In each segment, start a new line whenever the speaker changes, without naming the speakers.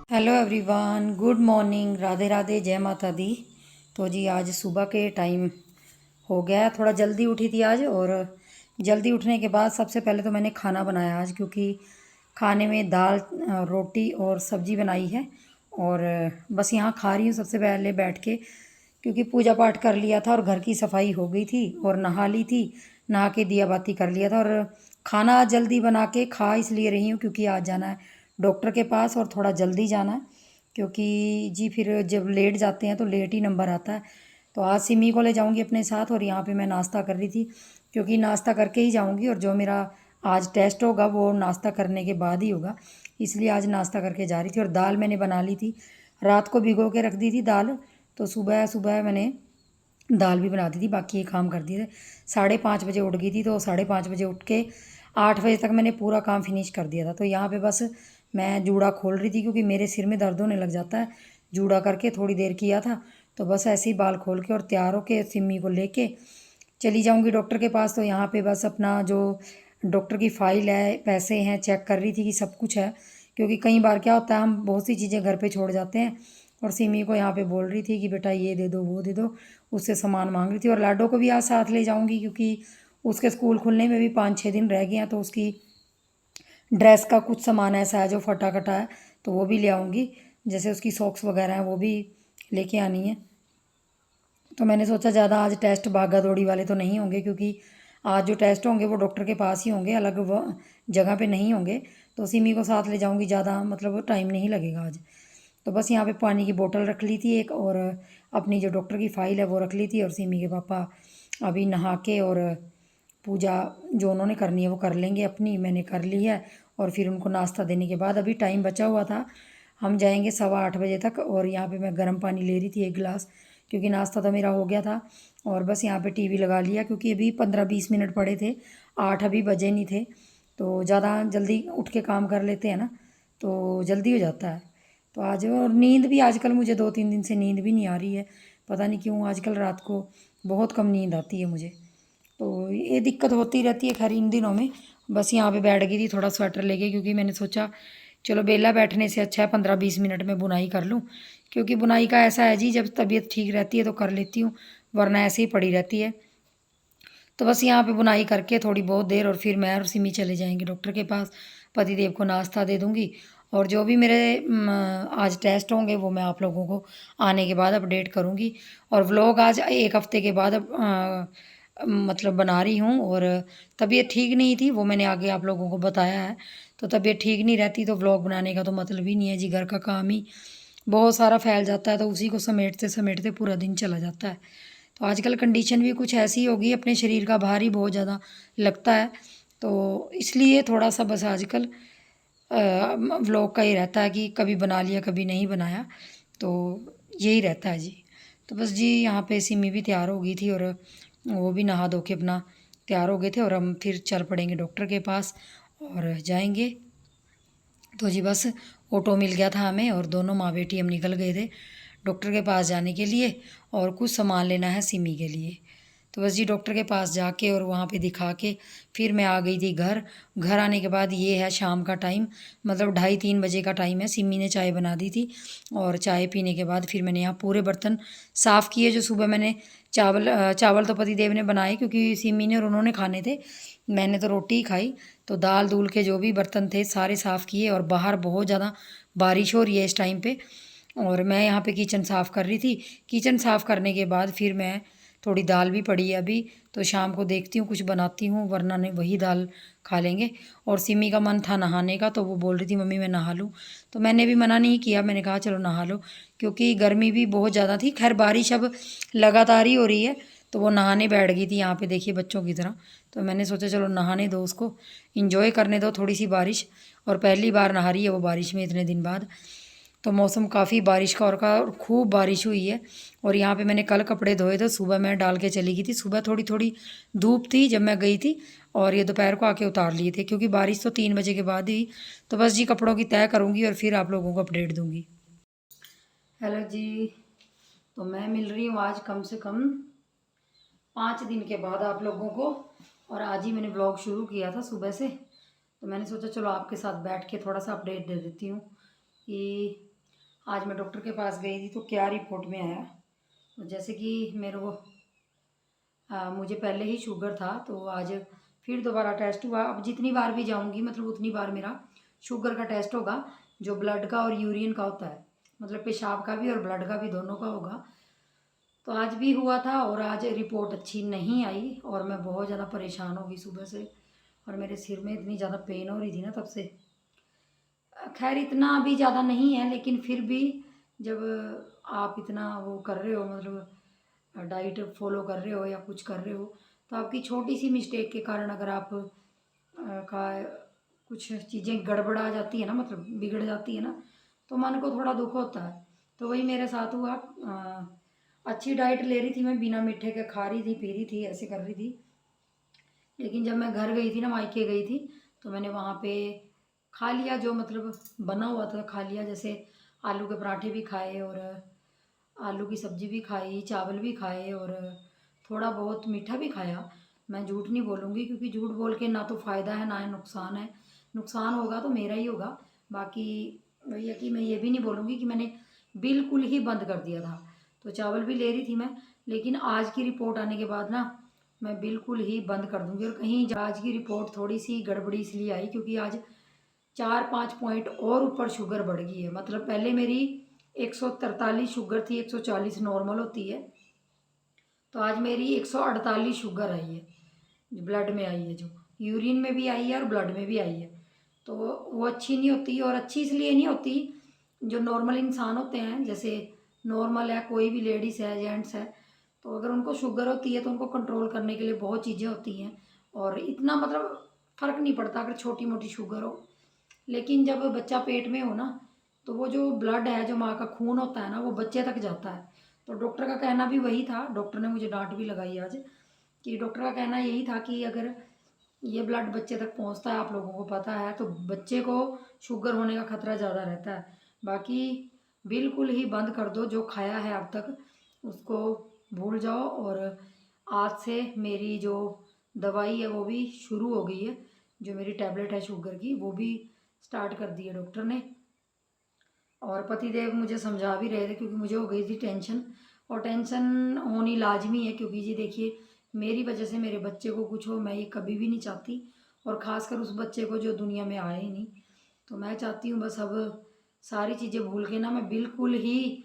Hello everyone, good morning, Radhe Radhe, जय माता दी। तो जी आज सुबह के टाइम हो गया है, थोड़ा जल्दी उठी थी आज। और जल्दी उठने के बाद सबसे पहले तो मैंने खाना बनाया आज, क्योंकि खाने में दाल रोटी और सब्ज़ी बनाई है। और बस यहाँ खा रही हूँ सबसे पहले बैठ के, क्योंकि पूजा पाठ कर लिया था और घर की सफाई हो गई थी और नहा ली थी। नहा के दिया बाती कर लिया था और खाना जल्दी बना के खा इसलिए रही हूँ क्योंकि आज जाना है डॉक्टर के पास और थोड़ा जल्दी जाना है। क्योंकि जी फिर जब लेट जाते हैं तो लेट ही नंबर आता है। तो आज सिमी को ले जाऊंगी अपने साथ और यहाँ पे मैं नाश्ता कर रही थी, क्योंकि नाश्ता करके ही जाऊंगी और जो मेरा आज टेस्ट होगा वो नाश्ता करने के बाद ही होगा। इसलिए आज नाश्ता करके जा रही थी। और दाल मैंने बना ली थी, रात को भिगो के रख दी थी दाल। तो सुबह सुबह मैंने दाल भी बना दी थी, बाकी ये काम कर दिए थे। 5:30 बजे उठ गई थी, तो 5:30 बजे उठ के 8 बजे तक मैंने पूरा काम फिनिश कर दिया था। तो यहाँ पे बस मैं जूड़ा खोल रही थी, क्योंकि मेरे सिर में दर्द होने लग जाता है जूड़ा करके। थोड़ी देर किया था तो बस ऐसे ही बाल खोल के और तैयार होके सिमी को लेके चली जाऊंगी डॉक्टर के पास। तो यहाँ पे बस अपना जो डॉक्टर की फ़ाइल है, पैसे हैं, चेक कर रही थी कि सब कुछ है। क्योंकि कई बार क्या होता है, हम बहुत सी चीज़ें घर पे छोड़ जाते हैं। और सिमी को यहाँ पे बोल रही थी कि बेटा ये दे दो वो दे दो, उससे सामान मांग रही थी। और लाडो को भी आज साथ ले जाऊंगी, क्योंकि उसके स्कूल खुलने में भी 5-6 दिन रह गए हैं। तो उसकी ड्रेस का कुछ सामान ऐसा है जो फटा कटा है, तो वो भी ले आऊँगी। जैसे उसकी सॉक्स वगैरह हैं वो भी लेके आनी है। तो मैंने सोचा ज़्यादा आज टेस्ट भागा दौड़ी वाले तो नहीं होंगे, क्योंकि आज जो टेस्ट होंगे वो डॉक्टर के पास ही होंगे, अलग वो जगह पे नहीं होंगे। तो सिमी को साथ ले जाऊंगी, ज़्यादा मतलब टाइम नहीं लगेगा आज। तो बस यहाँ पे पानी की बोतल रख ली थी एक, और अपनी जो डॉक्टर की फ़ाइल है वो रख ली थी। और सिमी के पापा अभी नहा के और पूजा जो उन्होंने करनी है वो कर लेंगे, अपनी मैंने कर ली है। और फिर उनको नाश्ता देने के बाद अभी टाइम बचा हुआ था, हम जाएंगे 8:15 बजे तक। और यहाँ पे मैं गर्म पानी ले रही थी 1 गिलास, क्योंकि नाश्ता तो मेरा हो गया था। और बस यहाँ पे टीवी लगा लिया, क्योंकि अभी 15-20 मिनट पड़े थे, 8 अभी बजे नहीं थे। तो ज़्यादा जल्दी उठ के काम कर लेते हैं ना, तो जल्दी हो जाता है। तो आज और नींद भी आजकल मुझे 2-3 दिन से नींद भी नहीं आ रही है। पता नहीं क्यों आजकल रात को बहुत कम नींद आती है मुझे। तो ये दिक्कत होती रहती है खैर इन दिनों में। बस यहाँ पे बैठ गई थी थोड़ा स्वेटर लेके, क्योंकि मैंने सोचा चलो बेला बैठने से अच्छा है 15-20 मिनट में बुनाई कर लूँ। क्योंकि बुनाई का ऐसा है जी, जब तबीयत ठीक रहती है तो कर लेती हूँ, वरना ऐसे ही पड़ी रहती है। तो बस यहाँ पे बुनाई करके थोड़ी बहुत देर, और फिर मैं और सिमी चले जाएंगे डॉक्टर के पास। पतिदेव को नाश्ता दे दूँगी। और जो भी मेरे आज टेस्ट होंगे वो मैं आप लोगों को आने के बाद अपडेट करूँगी। और व्लॉग आज 1 हफ्ते के बाद मतलब बना रही हूँ। और तबीयत ठीक नहीं थी, वो मैंने आगे आप लोगों को बताया है। तो तबीयत ठीक नहीं रहती तो व्लॉग बनाने का तो मतलब ही नहीं है जी, घर का काम ही बहुत सारा फैल जाता है, तो उसी को समेटते समेटते पूरा दिन चला जाता है। तो आजकल कंडीशन भी कुछ ऐसी होगी, अपने शरीर का भार ही बहुत ज़्यादा लगता है। तो इसलिए थोड़ा सा बस आजकल व्लॉग का ही रहता है कि कभी बना लिया कभी नहीं बनाया, तो यही रहता है जी। तो बस जी यहाँ पे सिमी भी तैयार हो गई थी, और वो भी नहा धो के अपना तैयार हो गए थे। और हम फिर चल पड़ेंगे डॉक्टर के पास और जाएंगे। तो जी बस ऑटो मिल गया था हमें, और दोनों माँ बेटी हम निकल गए थे डॉक्टर के पास जाने के लिए। और कुछ सामान लेना है सिमी के लिए। तो बस जी डॉक्टर के पास जाके और वहाँ पे दिखा के फिर मैं आ गई थी घर। घर आने के बाद ये है शाम का टाइम, मतलब 2:30-3 बजे का टाइम है। सिमी ने चाय बना दी थी, और चाय पीने के बाद फिर मैंने यहाँ पूरे बर्तन साफ़ किए। जो सुबह मैंने चावल तो पतिदेव ने बनाए, क्योंकि सिमी ने और उन्होंने खाने थे, मैंने तो रोटी ही खाई। तो दाल दूल के जो भी बर्तन थे सारे साफ़ किए। और बाहर बहुत ज़्यादा बारिश हो रही है इस टाइम पे, और मैं यहाँ पे किचन साफ़ कर रही थी। किचन साफ़ करने के बाद फिर मैं थोड़ी दाल भी पड़ी है अभी, तो शाम को देखती हूँ कुछ बनाती हूँ, वरना नहीं वही दाल खा लेंगे। और सिमी का मन था नहाने का, तो वो बोल रही थी मम्मी मैं नहा लूँ। तो मैंने भी मना नहीं किया, मैंने कहा चलो नहा लो, क्योंकि गर्मी भी बहुत ज़्यादा थी। खैर बारिश अब लगातार ही हो रही है, तो वो नहाने बैठ गई थी यहाँ पे, देखिए बच्चों की तरह। तो मैंने सोचा चलो नहाने दो उसको, इंजॉय करने दो थोड़ी सी बारिश। और पहली बार नहा रही है वो बारिश में इतने दिन बाद। तो मौसम काफ़ी बारिश का और खूब बारिश हुई है। और यहाँ पे मैंने कल कपड़े धोए थे, सुबह मैं डाल के चली गई थी। सुबह थोड़ी थोड़ी धूप थी जब मैं गई थी, और ये दोपहर को आके उतार लिए थे, क्योंकि बारिश तो 3 बजे के बाद ही। तो बस जी कपड़ों की तय करूँगी और फिर आप लोगों को अपडेट दूँगी। हेलो जी, तो मैं मिल रही हूँ आज कम से कम 5 दिन के बाद आप लोगों को। और आज ही मैंने ब्लॉग शुरू किया था सुबह से, तो मैंने सोचा चलो आपके साथ बैठ के थोड़ा सा अपडेट दे देती हूँ कि आज मैं डॉक्टर के पास गई थी तो क्या रिपोर्ट में आया, तो जैसे कि मेरे को मुझे पहले ही शुगर था, तो आज फिर दोबारा टेस्ट हुआ। अब जितनी बार भी जाऊंगी मतलब उतनी बार मेरा शुगर का टेस्ट होगा, जो ब्लड का और यूरिन का होता है, मतलब पेशाब का भी और ब्लड का भी, दोनों का होगा। तो आज भी हुआ था और आज रिपोर्ट अच्छी नहीं आई और मैं बहुत ज़्यादा परेशान हो गई सुबह से, और मेरे सिर में इतनी ज़्यादा पेन हो रही थी ना तब से। खैर इतना भी ज़्यादा नहीं है, लेकिन फिर भी जब आप इतना वो कर रहे हो, मतलब डाइट फॉलो कर रहे हो या कुछ कर रहे हो, तो आपकी छोटी सी मिस्टेक के कारण अगर आप का कुछ चीज़ें गड़बड़ा जाती है ना, मतलब बिगड़ जाती है ना, तो मन को थोड़ा दुख होता है। तो वही मेरे साथ हुआ। अच्छी डाइट ले रही थी मैं, बिना मीठे के खा रही थी, पी रही थी, ऐसे कर रही थी। लेकिन जब मैं घर गई थी ना, मायके गई थी, तो मैंने वहाँ पे खा लिया, जो मतलब बना हुआ था खा लिया। जैसे आलू के पराठे भी खाए और आलू की सब्ज़ी भी खाई, चावल भी खाए और थोड़ा बहुत मीठा भी खाया। मैं झूठ नहीं बोलूँगी, क्योंकि झूठ बोल के ना तो फ़ायदा है ना है नुकसान है। नुकसान होगा तो मेरा ही होगा। बाकी वही है कि मैं ये भी नहीं बोलूँगी कि मैंने बिल्कुल ही बंद कर दिया था। तो चावल भी ले रही थी मैं, लेकिन आज की रिपोर्ट आने के बाद ना मैं बिल्कुल ही बंद कर दूँगी। और कहीं आज की रिपोर्ट थोड़ी सी गड़बड़ी इसलिए आई क्योंकि आज 4-5 पॉइंट और ऊपर शुगर बढ़ गई है। मतलब पहले मेरी 143 शुगर थी, 140 नॉर्मल होती है, तो आज मेरी 148 शुगर आई है, जो ब्लड में आई है, जो यूरिन में भी आई है और ब्लड में भी आई है। तो वो अच्छी नहीं होती, और अच्छी इसलिए नहीं होती, जो नॉर्मल इंसान होते हैं, जैसे नॉर्मल है, कोई भी लेडीज़ है, जेंट्स है, तो अगर उनको शुगर होती है तो उनको कंट्रोल करने के लिए बहुत चीज़ें होती हैं, और इतना मतलब फ़र्क नहीं पड़ता अगर छोटी मोटी शुगर हो। लेकिन जब बच्चा पेट में हो ना, तो वो जो ब्लड है, जो माँ का खून होता है ना, वो बच्चे तक जाता है। तो डॉक्टर का कहना भी वही था, डॉक्टर ने मुझे डांट भी लगाई आज, कि डॉक्टर का कहना यही था कि अगर ये ब्लड बच्चे तक पहुंचता है, आप लोगों को पता है, तो बच्चे को शुगर होने का खतरा ज़्यादा रहता है। बाकी बिल्कुल ही बंद कर दो, जो खाया है अब तक उसको भूल जाओ। और आज से मेरी जो दवाई है वो भी शुरू हो गई है, जो मेरी टैबलेट है शुगर की, वो भी स्टार्ट कर दी है डॉक्टर ने। और पतिदेव मुझे समझा भी रहे थे, क्योंकि मुझे हो गई थी टेंशन, और टेंशन होनी लाजमी है, क्योंकि जी देखिए मेरी वजह से मेरे बच्चे को कुछ हो, मैं ये कभी भी नहीं चाहती, और ख़ासकर उस बच्चे को जो दुनिया में आए ही नहीं। तो मैं चाहती हूँ बस अब सारी चीज़ें भूल के ना मैं बिल्कुल ही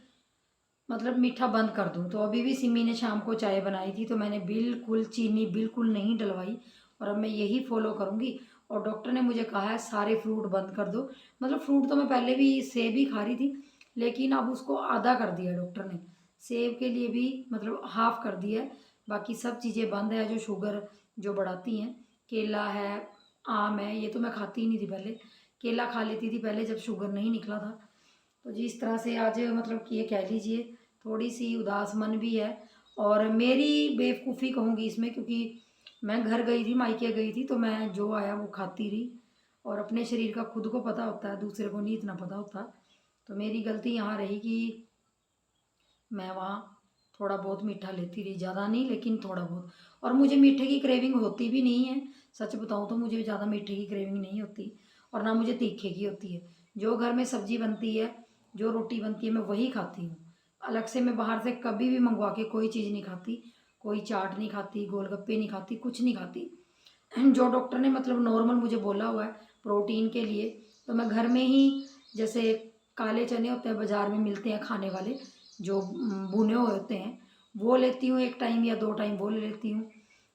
मतलब मीठा बंद कर दूँ। तो अभी भी सिमी ने शाम को चाय बनाई थी, तो मैंने बिल्कुल चीनी बिल्कुल नहीं डलवाई, और अब मैं यही फॉलो करूँगी। और डॉक्टर ने मुझे कहा है सारे फ्रूट बंद कर दो। मतलब फ्रूट तो मैं पहले भी सेब ही खा रही थी, लेकिन अब उसको आधा कर दिया डॉक्टर ने, सेब के लिए भी मतलब हाफ कर दिया है। बाकी सब चीज़ें बंद है जो शुगर जो बढ़ाती हैं। केला है, आम है, ये तो मैं खाती ही नहीं थी पहले, केला खा लेती थी पहले जब शुगर नहीं निकला था। तो जी इस तरह से आज मतलब कि ये कह लीजिए थोड़ी सी उदास मन भी है, और मेरी बेवकूफ़ी कहूँगी इसमें, क्योंकि मैं घर गई थी, मायके गई थी, तो मैं जो आया वो खाती रही, और अपने शरीर का खुद को पता होता है, दूसरे को नहीं इतना पता होता। तो मेरी गलती यहाँ रही कि मैं वहाँ थोड़ा बहुत मीठा लेती रही, ज़्यादा नहीं लेकिन थोड़ा बहुत। और मुझे मीठे की क्रेविंग होती भी नहीं है, सच बताऊँ तो मुझे ज़्यादा मीठे की क्रेविंग नहीं होती, और ना मुझे तीखे की होती है। जो घर में सब्जी बनती है, जो रोटी बनती है, मैं वही खाती हूँ। अलग से मैं बाहर से कभी भी मंगवा के कोई चीज़ नहीं खाती, कोई चाट नहीं खाती, गोलगप्पे नहीं खाती, कुछ नहीं खाती। जो डॉक्टर ने मतलब नॉर्मल मुझे बोला हुआ है प्रोटीन के लिए, तो मैं घर में ही, जैसे काले चने होते हैं बाज़ार में मिलते हैं खाने वाले, जो भुने हुए होते हैं, वो लेती हूँ, एक टाइम या 2 टाइम वो ले लेती हूँ,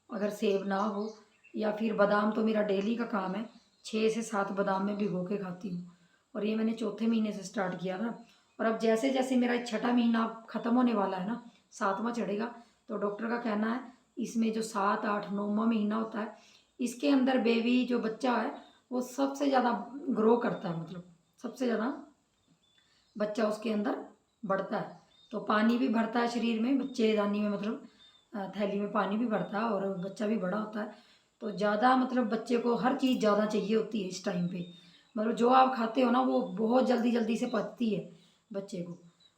अगर सेब ना हो। या फिर बादाम तो मेरा डेली का काम है, 6 से 7 बादाम मैं भिगो के खाती हूँ, और ये मैंने चौथे महीने से स्टार्ट किया था। और अब जैसे जैसे मेरा छठा महीना ख़त्म होने वाला है ना, 7वां चढ़ेगा, तो डॉक्टर का कहना है इसमें जो 7, 8, 9वां महीना होता है, इसके अंदर बेबी जो बच्चा है वो सबसे ज़्यादा ग्रो करता है, मतलब सबसे ज़्यादा बच्चा उसके अंदर बढ़ता है। तो पानी भी भरता है शरीर में, बच्चेदानी में, मतलब थैली में पानी भी भरता है, और बच्चा भी बड़ा होता है। तो ज़्यादा मतलब बच्चे को हर चीज़ ज़्यादा चाहिए होती है इस टाइम पे। मतलब जो आप खाते हो ना वो बहुत जल्दी जल्दी से पचती है बच्चे को,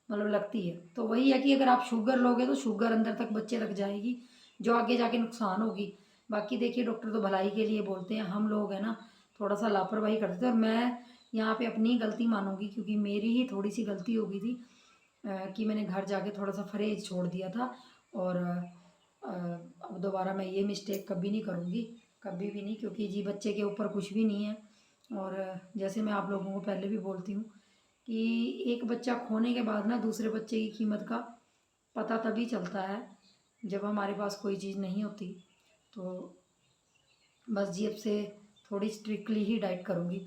मतलब लगती है। तो वही है कि अगर आप शुगर लोगे तो शुगर अंदर तक बच्चे तक जाएगी, जो आगे जाके नुकसान होगी। बाकी देखिए डॉक्टर तो भलाई के लिए बोलते हैं, हम लोग हैं ना थोड़ा सा लापरवाही करते थे। और मैं यहाँ पे अपनी गलती मानूंगी, क्योंकि मेरी ही थोड़ी सी गलती हो गई थी कि मैंने घर जाके थोड़ा सा परहेज छोड़ दिया था। और अब दोबारा मैं ये मिस्टेक कभी नहीं करूँगी, कभी भी नहीं, क्योंकि जी बच्चे के ऊपर कुछ भी नहीं है। और जैसे मैं आप लोगों को पहले भी बोलती हूँ कि एक बच्चा खोने के बाद ना दूसरे बच्चे की कीमत का पता तभी चलता है जब हमारे पास कोई चीज़ नहीं होती। तो बस जी अब से थोड़ी स्ट्रिक्टली ही डाइट करूँगी।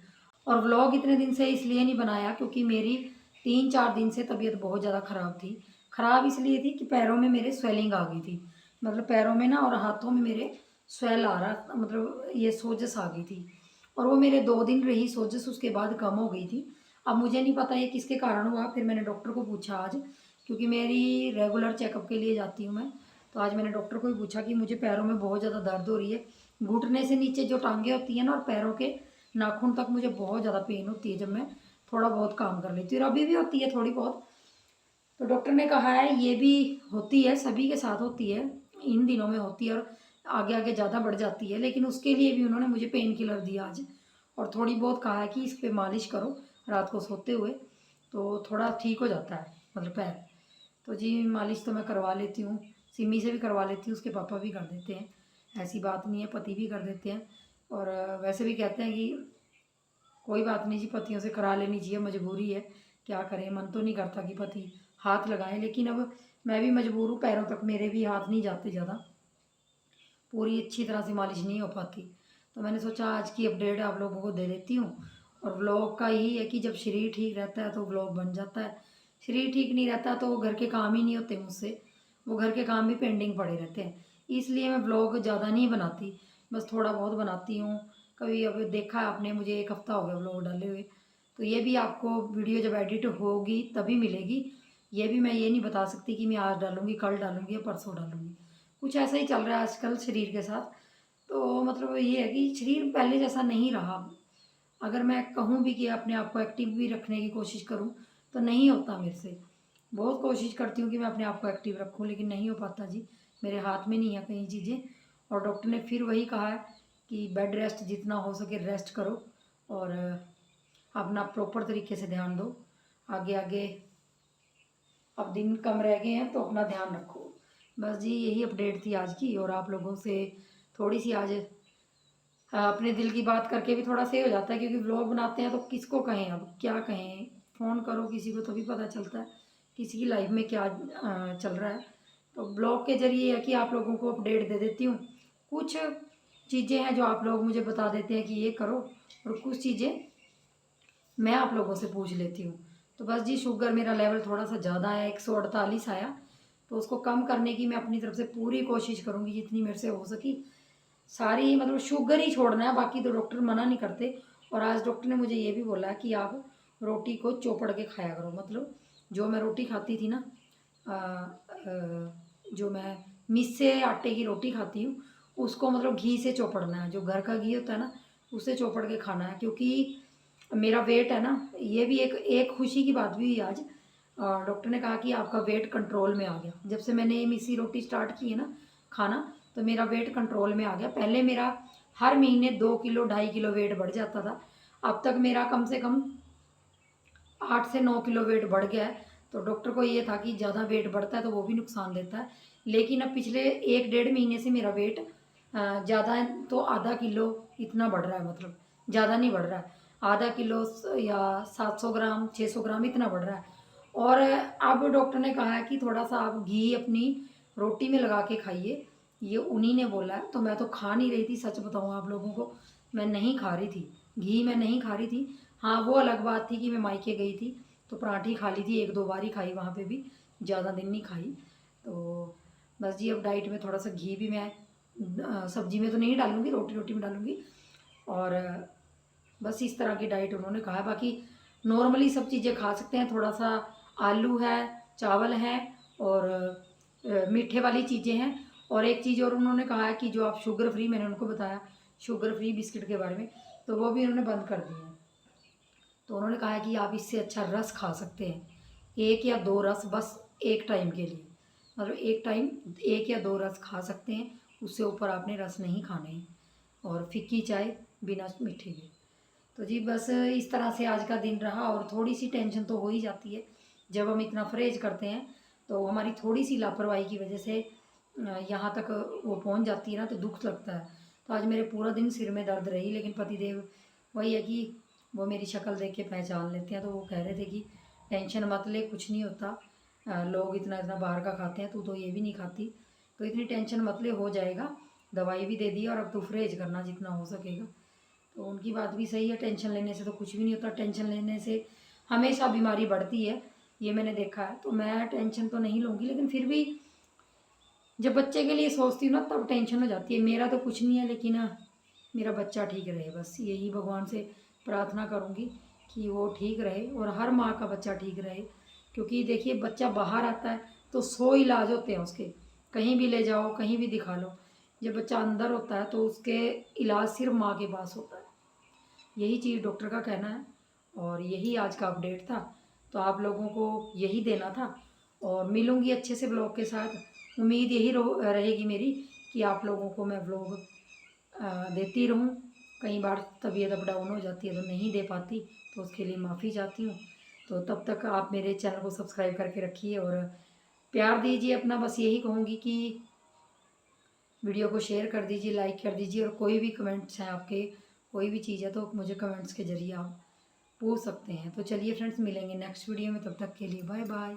और व्लॉग इतने दिन से इसलिए नहीं बनाया क्योंकि मेरी 3-4 दिन से तबीयत बहुत ज़्यादा ख़राब थी। ख़राब इसलिए थी कि पैरों में मेरे स्वेलिंग आ गई थी, मतलब पैरों में ना और हाथों में मेरे स्वेल आ रहा, मतलब ये सोजस आ गई थी। और वो मेरे 2 दिन रही सोजस, उसके बाद कम हो गई थी। अब मुझे नहीं पता ये किसके कारण हुआ। फिर मैंने डॉक्टर को पूछा आज, क्योंकि मेरी रेगुलर चेकअप के लिए जाती हूँ मैं। तो आज मैंने डॉक्टर को ही पूछा कि मुझे पैरों में बहुत ज़्यादा दर्द हो रही है, घुटने से नीचे जो टांगे होती हैं ना और पैरों के नाखून तक मुझे बहुत ज़्यादा पेन होती है जब मैं थोड़ा बहुत काम कर लेती हूँ, और अभी भी होती है थोड़ी बहुत। तो डॉक्टर ने कहा है ये भी होती है, सभी के साथ होती है, इन दिनों में होती है और आगे आगे ज़्यादा बढ़ जाती है। लेकिन उसके लिए भी उन्होंने मुझे पेन किलर दिया आज, और थोड़ी बहुत कहा है कि इस पर मालिश करो रात को सोते हुए, तो थोड़ा ठीक हो जाता है मतलब पैर। तो जी मालिश तो मैं करवा लेती हूँ, सिमी से भी करवा लेती हूँ, उसके पापा भी कर देते हैं, ऐसी बात नहीं है, पति भी कर देते हैं। और वैसे भी कहते हैं कि कोई बात नहीं जी, पतियों से करा लेनी चाहिए, मजबूरी है, क्या करें, मन तो नहीं करता कि पति हाथ लगाएं, लेकिन अब मैं भी मजबूर हूँ, पैरों तक मेरे भी हाथ नहीं जाते ज़्यादा, पूरी अच्छी तरह से मालिश नहीं हो पाती। तो मैंने सोचा आज की अपडेट आप लोगों को दे देती हूँ। और व्लॉग का यही है कि जब शरीर ठीक रहता है तो व्लॉग बन जाता है, शरीर ठीक नहीं रहता तो वो घर के काम ही नहीं होते मुझसे, वो घर के काम भी पेंडिंग पड़े रहते हैं। इसलिए मैं व्लॉग ज़्यादा नहीं बनाती, बस थोड़ा बहुत बनाती हूँ। कभी अब देखा है आपने, मुझे 1 हफ्ता हो गया व्लॉग डाले हुए, तो ये भी आपको वीडियो जब एडिट होगी तभी मिलेगी। ये भी मैं ये नहीं बता सकती कि मैं आज डालूँगी, कल डालूँगी या परसों डालूँगी, कुछ ऐसा ही चल रहा है आजकल शरीर के साथ। तो मतलब ये है कि शरीर पहले जैसा नहीं रहा। अगर मैं कहूँ भी कि अपने आप को एक्टिव भी रखने की कोशिश करूँ तो नहीं होता मेरे से। बहुत कोशिश करती हूँ कि मैं अपने आप को एक्टिव रखूँ, लेकिन नहीं हो पाता जी, मेरे हाथ में नहीं है कई चीज़ें। और डॉक्टर ने फिर वही कहा है कि बेड रेस्ट जितना हो सके रेस्ट करो, और अपना प्रॉपर तरीके से ध्यान दो। आगे आगे अब दिन कम रह गए हैं तो अपना ध्यान रखो। बस जी यही अपडेट थी आज की, और आप लोगों से थोड़ी सी आज अपने दिल की बात करके भी थोड़ा सही हो जाता है, क्योंकि व्लॉग बनाते हैं तो किसको कहें, अब क्या कहें, फ़ोन करो किसी को तभी पता चलता है किसी की लाइफ में क्या चल रहा है। तो ब्लॉग के ज़रिए है कि आप लोगों को अपडेट दे देती हूँ। कुछ चीज़ें हैं जो आप लोग मुझे बता देते हैं कि ये करो, और कुछ चीज़ें मैं आप लोगों से पूछ लेती हूँ। तो बस जी शुगर मेरा लेवल थोड़ा सा ज़्यादा है, 148 आया, तो उसको कम करने की मैं अपनी तरफ से पूरी कोशिश करूँगी जितनी मेरे से हो सकी। सारी मतलब शुगर ही छोड़ना है, बाकी तो डॉक्टर मना नहीं करते। और आज डॉक्टर ने मुझे ये भी बोला है कि आप रोटी को चौपड़ के खाया करो, मतलब जो मैं रोटी खाती थी ना, जो मैं मिस्से आटे की रोटी खाती हूँ उसको मतलब घी से चौपड़ना है, जो घर का घी होता है ना उससे चौपड़ के खाना है। क्योंकि मेरा वेट है ना, ये भी एक एक खुशी की बात भी हुई आज। डॉक्टर ने कहा कि आपका वेट कंट्रोल में आ गया, जब से मैंने ये मिस्सी रोटी स्टार्ट की है ना खाना, तो मेरा वेट कंट्रोल में आ गया। पहले मेरा हर महीने 2 किलो 2.5 किलो वेट बढ़ जाता था, अब तक मेरा कम से कम 8 से 9 किलो वेट बढ़ गया है। तो डॉक्टर को ये था कि ज़्यादा वेट बढ़ता है तो वो भी नुकसान देता है, लेकिन अब पिछले 1-1.5 महीने से मेरा वेट ज़्यादा है तो आधा किलो इतना बढ़ रहा है, मतलब ज़्यादा नहीं बढ़ रहा है, आधा किलो या 700 ग्राम 600 ग्राम इतना बढ़ रहा है। और अब डॉक्टर ने कहा है कि थोड़ा सा आप घी अपनी रोटी में लगा के खाइए, ये उन्हीं ने बोला है। तो मैं तो खा नहीं रही थी, सच बताऊँ आप लोगों को, मैं नहीं खा रही थी घी, मैं नहीं खा रही थी। हाँ वो अलग बात थी कि मैं मायके गई थी तो पराठी खा ली थी, 1-2 बार ही खाई वहाँ पे भी, ज़्यादा दिन नहीं खाई। तो बस जी अब डाइट में थोड़ा सा घी भी मैं सब्जी में तो नहीं डालूँगी, रोटी रोटी में डालूँगी। और बस इस तरह की डाइट उन्होंने कहा है। बाकी नॉर्मली सब चीज़ें खा सकते हैं, थोड़ा सा आलू है, चावल है, और मीठे वाली चीज़ें हैं। और एक चीज़ और उन्होंने कहा है कि जो आप शुगर फ्री, मैंने उनको बताया शुगर फ्री बिस्किट के बारे में, तो वो भी उन्होंने बंद कर दिए हैं। तो उन्होंने कहा है कि आप इससे अच्छा रस खा सकते हैं, 1 या 2 रस बस एक टाइम के लिए, मतलब एक टाइम 1 या 2 रस खा सकते हैं, उससे ऊपर आपने रस नहीं खाने हैं, और फीकी चाय बिना मीठे के। तो जी बस इस तरह से आज का दिन रहा, और थोड़ी सी टेंशन तो हो ही जाती है जब हम इतना परहेज करते हैं। तो हमारी थोड़ी सी लापरवाही की वजह से यहाँ तक वो पहुँच जाती है ना, तो दुख लगता है। तो आज मेरे पूरा दिन सिर में दर्द रही, लेकिन पतिदेव वही है कि वो मेरी शक्ल देख के पहचान लेते हैं। तो वो कह रहे थे कि टेंशन मत ले, कुछ नहीं होता, लोग इतना इतना बाहर का खाते हैं, तू तो ये भी नहीं खाती, तो इतनी टेंशन मत ले, हो जाएगा। दवाई भी दे दी और अब तू परहेज करना जितना हो सकेगा। तो उनकी बात भी सही है, टेंशन लेने से तो कुछ भी नहीं होता, टेंशन लेने से हमेशा बीमारी बढ़ती है, ये मैंने देखा है। तो मैं टेंशन तो नहीं लूँगी, लेकिन फिर भी जब बच्चे के लिए सोचती हूँ ना, तब टेंशन हो जाती है। मेरा तो कुछ नहीं है, लेकिन मेरा बच्चा ठीक रहे, बस यही भगवान से प्रार्थना करूँगी कि वो ठीक रहे और हर माँ का बच्चा ठीक रहे। क्योंकि देखिए, बच्चा बाहर आता है तो 100 इलाज होते हैं उसके, कहीं भी ले जाओ, कहीं भी दिखा लो। जब बच्चा अंदर होता है तो उसके इलाज सिर्फ माँ के पास होता है, यही चीज़ डॉक्टर का कहना है। और यही आज का अपडेट था, तो आप लोगों को यही देना था। और मिलूँगी अच्छे से ब्लॉग के साथ, उम्मीद यही रहेगी मेरी कि आप लोगों को मैं ब्लॉग देती रहूँ। कई बार तबीयत अप डाउन हो जाती है तो नहीं दे पाती, तो उसके लिए माफ़ी चाहती हूँ। तो तब तक आप मेरे चैनल को सब्सक्राइब करके रखिए और प्यार दीजिए अपना। बस यही कहूँगी कि वीडियो को शेयर कर दीजिए, लाइक कर दीजिए, और कोई भी कमेंट्स हैं आपके, कोई भी चीज़ है तो मुझे कमेंट्स के ज़रिए आप पूछ सकते हैं। तो चलिए फ्रेंड्स, मिलेंगे नेक्स्ट वीडियो में, तब तक के लिए बाय बाय।